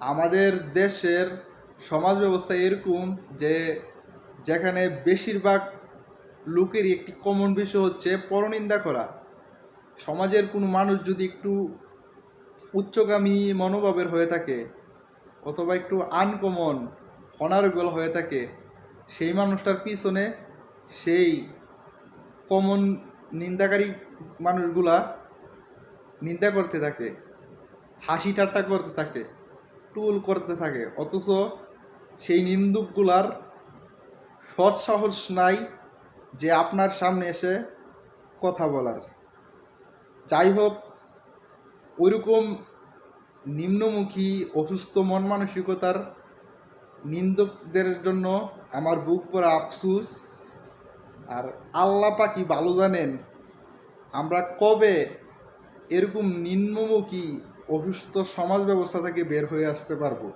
আমাদের দেশের সমাজ ব্যবস্থা এরকম যে যেখানে বেশিরভাগ লোকেরই একটি কমন বিষয় হচ্ছে পরনিন্দা করা। সমাজের কোনো মানুষ যদি একটু উচ্চগামী মনোভাবের হয়ে থাকে অথবা একটু আনকমন অনারেবল হয়ে থাকে, সেই মানুষটার পিছনে সেই কমন নিন্দাকারী মানুষগুলা নিন্দা করতে থাকে, হাসি ঠাট্টা করতে থাকে, টুল করতে থাকে, অথচ সেই নিন্দুকগুলার সৎ সাহস নাই যে আপনার সামনে এসে কথা বলার। যাই হোক, ওইরকম নিম্নমুখী অসুস্থ মন মানসিকতার নিন্দুকদের জন্য আমার বুক পড়া আফসুস। আর আল্লাহ পাকি ভালো জানেন আমরা কবে এরকম নিম্নমুখী অসুস্থ সমাজ ব্যবস্থা থেকে বের হয়ে আসতে পারবো।